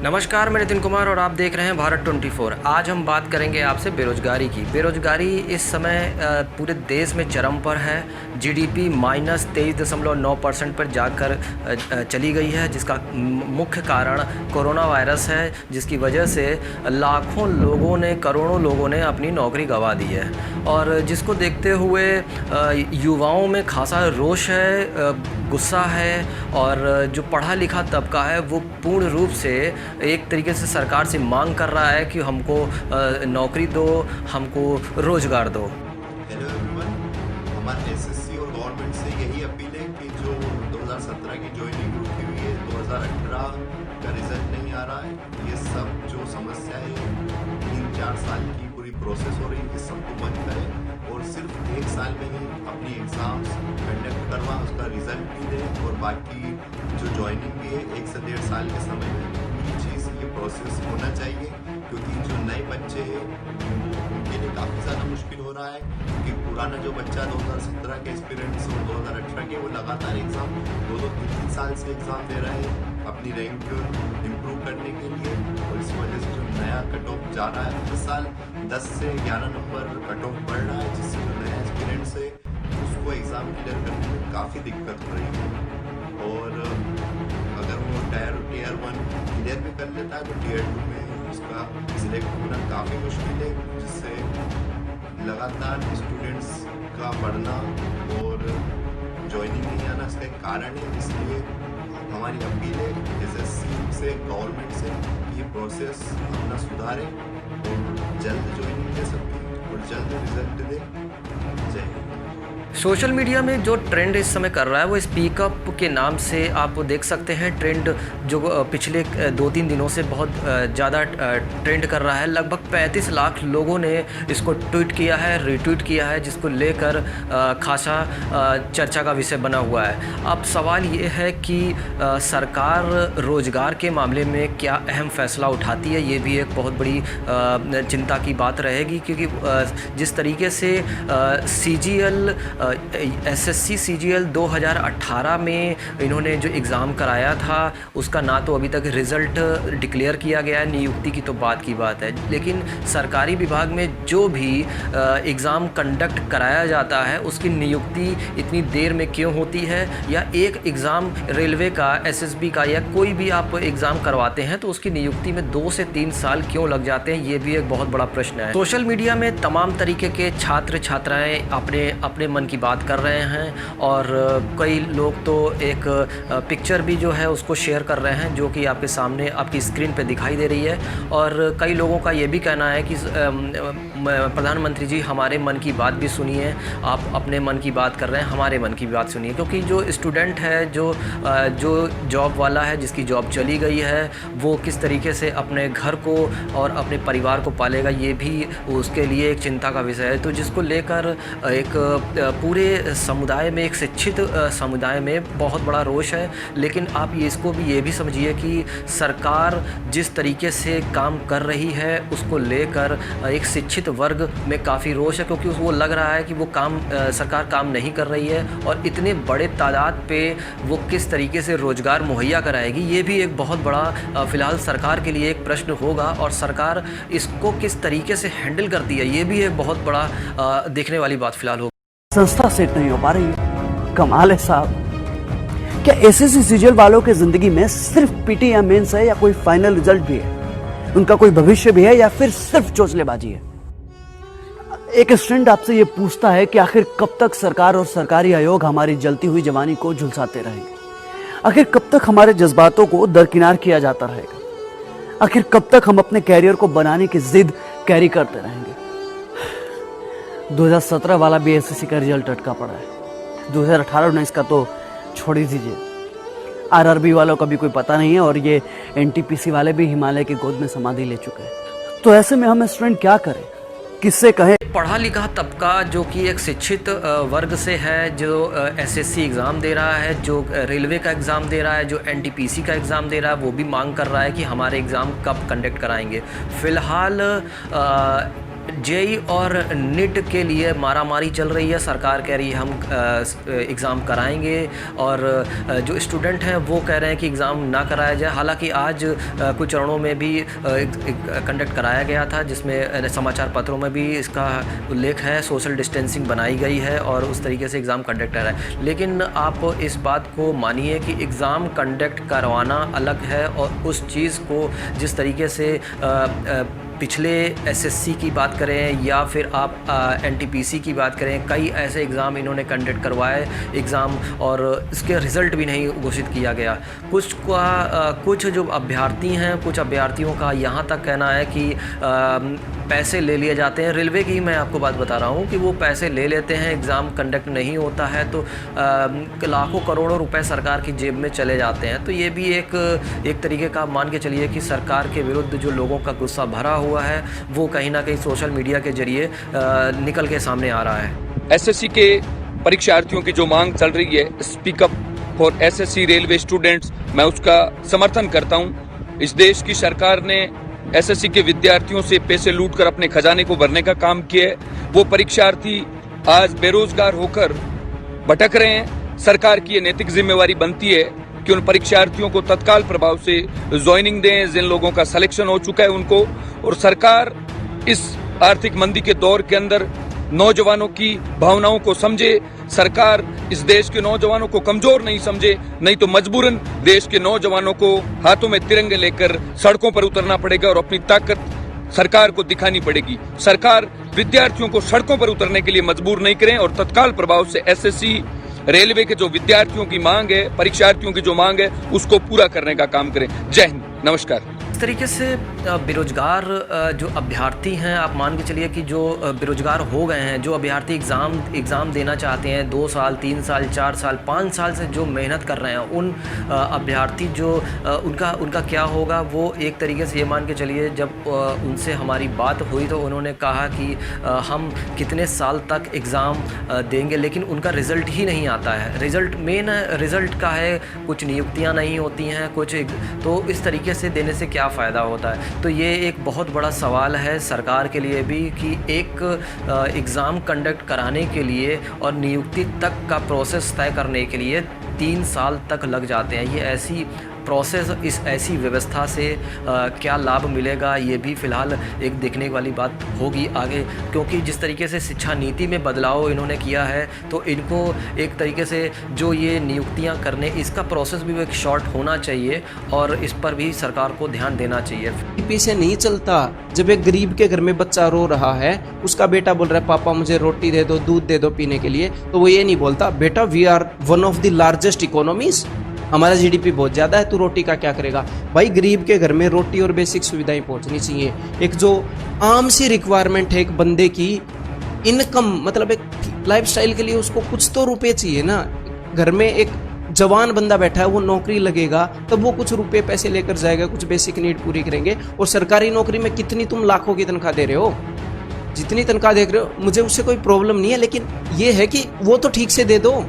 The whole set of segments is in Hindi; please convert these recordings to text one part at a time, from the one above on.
नमस्कार, मैं नितिन कुमार और आप देख रहे हैं भारत 24। आज हम बात करेंगे आपसे बेरोजगारी की। बेरोजगारी इस समय पूरे देश में चरम पर है। जीडीपी -23.9% पर जाकर चली गई है, जिसका मुख्य कारण कोरोना वायरस है, जिसकी वजह से लाखों लोगों ने, करोड़ों लोगों ने अपनी नौकरी गंवा दी है। और जिसको देखते हुए युवाओं में खासा रोष है, गुस्सा है, और जो पढ़ा लिखा तबका है वो पूर्ण रूप से एक तरीके से सरकार से मांग कर रहा है कि हमको नौकरी दो, हमको रोज़गार दो। हेलो एवरीवन, हमारे एसएससी और गवर्नमेंट से यही अपील है कि जो 2017 की ज्वाइनिंग रुकी हुई है, 2018 का रिजल्ट नहीं आ रहा है, ये सब जो समस्याएं 3-4 साल की पूरी प्रोसेस हो रही है, इस सबको बंद करें और सिर्फ 1 साल में ही अपनी एग्ज़ाम्स कंडक्ट करवा, उसका रिजल्ट भी दें। और बाकी जो ज्वाइनिंग भी है 1 से 1.5 साल के समय में ये प्रोसेस होना चाहिए, क्योंकि जो नए बच्चे हैं उनके लिए काफ़ी ज़्यादा मुश्किल हो रहा है। क्योंकि पुराना जो बच्चा 2017 के एक्सपीरियंस और 2018 के, वो लगातार एग्ज़ाम 2-3 साल से एग्ज़ाम दे रहा है अपनी रैंक इम्प्रूव करने के लिए। और इस वजह से जो नया कट ऑफ जा रहा है, हर साल 10 से 11 नंबर कट ऑफ बढ़ रहा है, जिससे जो नया एक्सपीरियंस है उसको एग्ज़ाम क्लियर करने में काफ़ी दिक्कत हो रही है। और अगर वो टियर 1 क्लियर भी कर लेता है तो टियर 2 में उसका सिलेक्ट होना काफ़ी मुश्किल है, जिससे लगातार स्टूडेंट्स का बढ़ना और ज्वाइनिंग नहीं आना इसका एक कारण है। इसलिए हमारी अपील है एसएससी से, गवर्नमेंट से, कि ये प्रोसेस अपना सुधारें और जल्द ज्वाइनिंग दे सकें और जल्द रिजल्ट दें। जय हिंद। सोशल मीडिया में जो ट्रेंड इस समय कर रहा है वो स्पीकअप के नाम से आप देख सकते हैं। ट्रेंड जो पिछले 2-3 दिनों से बहुत ज़्यादा ट्रेंड कर रहा है। लगभग 35 लाख लोगों ने इसको ट्वीट किया है, रीट्वीट किया है, जिसको लेकर खासा चर्चा का विषय बना हुआ है। अब सवाल ये है कि सरकार रोज़गार के मामले में क्या अहम फैसला उठाती है, ये भी एक बहुत बड़ी चिंता की बात रहेगी। क्योंकि जिस तरीके से सीजीएल एसएससी सीजीएल 2018 में इन्होंने जो एग्ज़ाम कराया था, उसका ना तो अभी तक रिज़ल्ट डिक्लेयर किया गया है, नियुक्ति की तो बात की बात है। लेकिन सरकारी विभाग में जो भी एग्ज़ाम कंडक्ट कराया जाता है, उसकी नियुक्ति इतनी देर में क्यों होती है? या एक एग्ज़ाम रेलवे का, एसएसबी का, या कोई भी आप एग्ज़ाम करवाते हैं तो उसकी नियुक्ति में 2 से 3 साल क्यों लग जाते हैं? ये भी एक बहुत बड़ा प्रश्न है। सोशल मीडिया में तमाम तरीके के छात्र छात्राएँ अपने मन की बात कर रहे हैं, और कई लोग तो एक पिक्चर भी जो है उसको शेयर कर रहे हैं, जो कि आपके सामने आपकी स्क्रीन पे दिखाई दे रही है। और कई लोगों का ये भी कहना है कि प्रधानमंत्री जी, हमारे मन की बात भी सुनिए। आप अपने मन की बात कर रहे हैं, हमारे मन की बात सुनिए। क्योंकि जो स्टूडेंट है, जो जॉब वाला है, जिसकी जॉब चली गई है, वो किस तरीके से अपने घर को और अपने परिवार को पालेगा, ये भी उसके लिए एक चिंता का विषय है। तो जिसको लेकर एक पूरे समुदाय में, एक शिक्षित समुदाय में बहुत बड़ा रोष है। लेकिन आप इसको भी ये भी समझिए कि सरकार जिस तरीके से काम कर रही है, उसको लेकर एक शिक्षित वर्ग में काफ़ी रोष है। क्योंकि वो लग रहा है कि वो सरकार काम नहीं कर रही है, और इतने बड़े तादाद पे वो किस तरीके से रोज़गार मुहैया कराएगी, ये भी एक बहुत बड़ा फ़िलहाल सरकार के लिए एक प्रश्न होगा। और सरकार इसको किस तरीके से हैंडल करती है, ये भी एक बहुत बड़ा देखने वाली बात फ़िलहाल होगी। संस्था सेट नहीं हो पा रही है। कमाल है साहब। क्या एसएससी सीजीएल वालों के जिंदगी में सिर्फ पीटी या मेंस है, या कोई फाइनल रिजल्ट भी है? उनका कोई भविष्य भी है, या फिर सिर्फ चोचलेबाजी है? एक स्टूडेंट आपसे ये पूछता है कि आखिर कब तक सरकार और सरकारी आयोग हमारी जलती हुई जवानी को झुलसाते रहेंगे? आखिर कब तक हमारे जज्बातों को दरकिनार किया जाता रहेगा? आखिर कब तक हम अपने कैरियर को बनाने की जिद कैरी करते रहेंगे? 2017 वाला भी एसएससी का रिजल्ट अटका पड़ा है। 2018-19 का तो छोड़ ही दीजिए। आरआरबी वालों का भी कोई पता नहीं है, और ये एनटीपीसी वाले भी हिमालय की गोद में समाधि ले चुके हैं। तो ऐसे में हम स्टूडेंट क्या करें, किससे कहें? पढ़ा लिखा तबका जो कि एक शिक्षित वर्ग से है, जो एसएससी एग्ज़ाम दे रहा है, जो रेलवे का एग्ज़ाम दे रहा है, जो एनटीपीसी का एग्ज़ाम दे रहा है, वो भी मांग कर रहा है कि हमारे एग्ज़ाम कब कंडक्ट कराएंगे। फ़िलहाल जेई और नीट के लिए मारामारी चल रही है। सरकार कह रही है हम एग्ज़ाम कराएंगे और जो स्टूडेंट हैं वो कह रहे हैं कि एग्ज़ाम ना कराया जाए। हालांकि आज कुछ चरणों में भी कंडक्ट कराया गया था, जिसमें समाचार पत्रों में भी इसका उल्लेख है। सोशल डिस्टेंसिंग बनाई गई है और उस तरीके से एग्ज़ाम कंडक्ट कर रहा है। लेकिन आप इस बात को मानिए कि एग्ज़ाम कंडक्ट करवाना अलग है और उस चीज़ को जिस तरीके से पिछले एसएससी की बात करें या फिर आप एनटीपीसी की बात करें, कई ऐसे एग्ज़ाम इन्होंने कंडक्ट करवाए एग्ज़ाम और इसके रिज़ल्ट भी नहीं घोषित किया गया। कुछ जो अभ्यर्थी हैं, कुछ अभ्यर्थियों का यहाँ तक कहना है कि पैसे ले लिए जाते हैं। रेलवे की मैं आपको बात बता रहा हूँ कि वो पैसे ले लेते हैं, एग्ज़ाम कंडक्ट नहीं होता है तो लाखों करोड़ों रुपए सरकार की जेब में चले जाते हैं। तो ये भी एक तरीके का मान के चलिए कि सरकार के विरुद्ध जो लोगों का गुस्सा भरा हुआ है वो कहीं ना कहीं सोशल मीडिया के जरिए निकल के सामने आ रहा है। एसएससी के परीक्षार्थियों की जो मांग चल रही है, speak up for SSC railway students, मैं उसका समर्थन करता हूं। इस देश की सरकार ने एसएससी के विद्यार्थियों से पैसे लूटकर अपने खजाने को भरने का काम किया है। वो परीक्षार्थी आज बेरोजगार होकर भटक रहे हैं। सरकार की ये नैतिक जिम्मेवारी बनती है कि उन परीक्षार्थियों को तत्काल प्रभाव से ज्वाइनिंग दें, जिन लोगों का सिलेक्शन हो चुका है उनको। और सरकार इस आर्थिक मंदी के दौर के अंदर नौजवानों की भावनाओं को समझे। सरकार इस देश के नौजवानों को कमजोर नहीं समझे, नहीं तो मजबूरन देश के नौजवानों को हाथों में तिरंगे लेकर सड़कों पर उतरना पड़ेगा और अपनी ताकत सरकार को दिखानी पड़ेगी। सरकार विद्यार्थियों को सड़कों पर उतरने के लिए मजबूर नहीं करें और तत्काल प्रभाव से एसएससी रेलवे के जो विद्यार्थियों की मांग है, परीक्षार्थियों की जो मांग है, उसको पूरा करने का काम करें। जय हिंद, नमस्कार। इस तरीके से बेरोजगार जो अभ्यर्थी हैं, आप मान के चलिए कि जो बेरोजगार हो गए हैं, जो अभ्यर्थी एग्ज़ाम देना चाहते हैं 2 साल 3 साल 4 साल 5 साल से जो मेहनत कर रहे हैं, उन अभ्यर्थी जो उनका क्या होगा, वो एक तरीके से ये मान के चलिए जब उनसे हमारी बात हुई तो उन्होंने कहा कि हम कितने साल तक एग्ज़ाम देंगे लेकिन उनका रिज़ल्ट ही नहीं आता है। मेन रिज़ल्ट का है, कुछ नियुक्तियाँ नहीं होती हैं कुछ, तो इस तरीके से देने से क्या फ़ायदा होता है। तो ये एक बहुत बड़ा सवाल है सरकार के लिए भी कि एक एग्ज़ाम कंडक्ट कराने के लिए और नियुक्ति तक का प्रोसेस तय करने के लिए 3 साल तक लग जाते हैं। ये ऐसी प्रोसेस, इस ऐसी व्यवस्था से क्या लाभ मिलेगा, ये भी फ़िलहाल एक देखने वाली बात होगी आगे, क्योंकि जिस तरीके से शिक्षा नीति में बदलाव इन्होंने किया है तो इनको एक तरीके से जो ये नियुक्तियां करने, इसका प्रोसेस भी एक शॉर्ट होना चाहिए और इस पर भी सरकार को ध्यान देना चाहिए। गरीबी से नहीं चलता। जब एक गरीब के घर में बच्चा रो रहा है, उसका बेटा बोल रहा है पापा मुझे रोटी दे दो, दूध दे दो पीने के लिए, तो वो ये नहीं बोलता बेटा we are one of the largest economies, हमारा जीडीपी बहुत ज़्यादा है, तू रोटी का क्या करेगा। भाई गरीब के घर में रोटी और बेसिक सुविधाएं पहुंचनी चाहिए। एक जो आम सी रिक्वायरमेंट है एक बंदे की, इनकम मतलब एक लाइफस्टाइल के लिए उसको कुछ तो रुपए चाहिए ना। घर में एक जवान बंदा बैठा है, वो नौकरी लगेगा तब वो कुछ रुपए पैसे लेकर जाएगा, कुछ बेसिक नीड पूरी करेंगे। और सरकारी नौकरी में कितनी तुम लाखों की तनख्वाह दे रहे हो, जितनी तनख्वाह देख रहे हो, मुझे उससे कोई प्रॉब्लम नहीं है, लेकिन ये है कि वो तो ठीक से दे दो,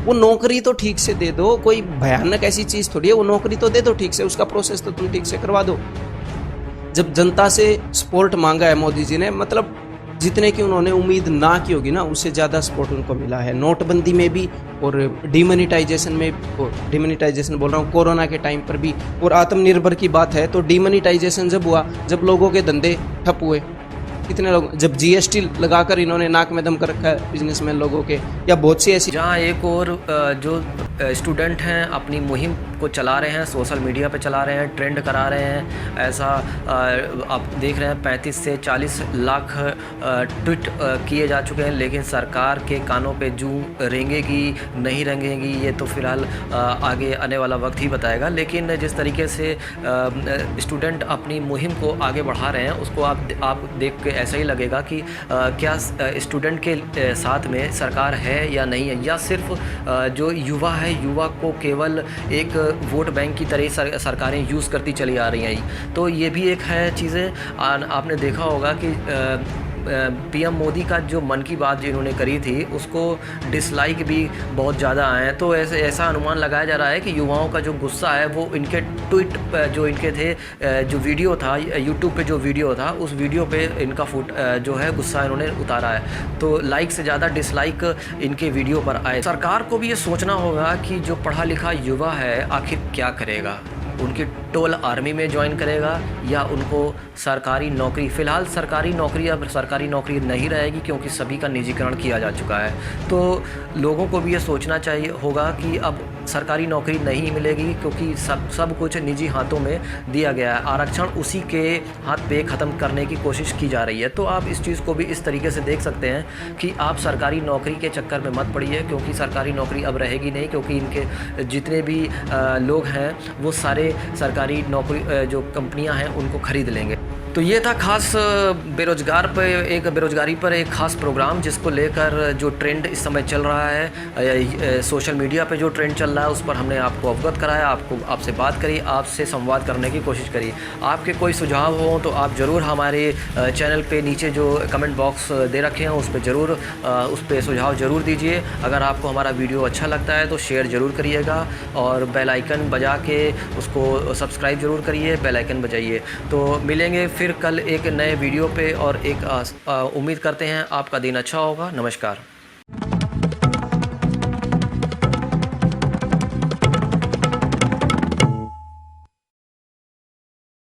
वो नौकरी तो ठीक से दे दो। कोई भयानक ऐसी चीज़ थोड़ी है, वो नौकरी तो दे दो ठीक से, उसका प्रोसेस तो तुम ठीक से करवा दो। जब जनता से सपोर्ट मांगा है मोदी जी ने, मतलब जितने की उन्होंने उम्मीद ना की होगी ना, उससे ज़्यादा सपोर्ट उनको मिला है। नोटबंदी में भी और डिमोनिटाइजेशन में, डिमोनिटाइजेशन बोल रहा हूँ, कोरोना के टाइम पर भी। और आत्मनिर्भर की बात है तो डिमोनिटाइजेशन जब हुआ, जब लोगों के धंधे ठप हुए, कितने लोग, जब जीएसटी लगाकर इन्होंने नाक में दम कर रखा है बिजनेसमैन लोगों के, या बहुत सी ऐसी। जहाँ एक और जो स्टूडेंट हैं अपनी मुहिम को चला रहे हैं, सोशल मीडिया पे चला रहे हैं, ट्रेंड करा रहे हैं, ऐसा आप देख रहे हैं 35 से 40 लाख ट्वीट किए जा चुके हैं, लेकिन सरकार के कानों पे जूं रेंगेगी नहीं रेंगेगी ये तो फिलहाल आगे आने वाला वक्त ही बताएगा। लेकिन जिस तरीके से स्टूडेंट अपनी मुहिम को आगे बढ़ा रहे हैं उसको आप देख के ऐसा ही लगेगा कि क्या स्टूडेंट के साथ में सरकार है या नहीं है, या सिर्फ जो युवा है, युवा को केवल एक वोट बैंक की तरह सरकारें यूज़ करती चली आ रही हैं। तो ये भी एक है चीज़ें। आपने देखा होगा कि पीएम मोदी का जो मन की बात इन्होंने करी थी उसको डिसलाइक भी बहुत ज़्यादा आए हैं। तो ऐसा अनुमान लगाया जा रहा है कि युवाओं का जो गुस्सा है वो इनके ट्वीट जो इनके थे, जो वीडियो था यूट्यूब पे, जो वीडियो था उस वीडियो पे इनका जो है गुस्सा इन्होंने उतारा है। तो लाइक से ज़्यादा डिसलाइक इनके वीडियो पर आए। सरकार को भी ये सोचना होगा कि जो पढ़ा लिखा युवा है आखिर क्या करेगा, उनकी टोल आर्मी में ज्वाइन करेगा या उनको सरकारी नौकरी। फ़िलहाल सरकारी नौकरी अब सरकारी नौकरी नहीं रहेगी क्योंकि सभी का निजीकरण किया जा चुका है। तो लोगों को भी ये सोचना चाहिए होगा कि अब सरकारी नौकरी नहीं मिलेगी क्योंकि सब कुछ निजी हाथों में दिया गया है। आरक्षण उसी के हाथ पे ख़त्म करने की कोशिश की जा रही है। तो आप इस चीज़ को भी इस तरीके से देख सकते हैं कि आप सरकारी नौकरी के चक्कर में मत पड़िए क्योंकि सरकारी नौकरी अब रहेगी नहीं, क्योंकि इनके जितने भी लोग हैं वो सारे सरकारी नौकरी जो कंपनियां हैं उनको ख़रीद लेंगे। तो ये था खास बेरोज़गारी पर एक ख़ास प्रोग्राम जिसको लेकर जो ट्रेंड इस समय चल रहा है, सोशल मीडिया पे जो ट्रेंड चल रहा है उस पर हमने आपको अवगत कराया, आपसे बात करी, आपसे संवाद करने की कोशिश करी। आपके कोई सुझाव हो तो आप ज़रूर हमारे चैनल पे नीचे जो कमेंट बॉक्स दे रखे हैं उस पर सुझाव ज़रूर दीजिए। अगर आपको हमारा वीडियो अच्छा लगता है तो शेयर ज़रूर करिएगा और बेल आइकन बजा के उसको सब्सक्राइब ज़रूर करिए, बेल आइकन बजाइए। तो मिलेंगे फिर कल एक नए वीडियो पे और एक उम्मीद करते हैं आपका दिन अच्छा होगा। नमस्कार।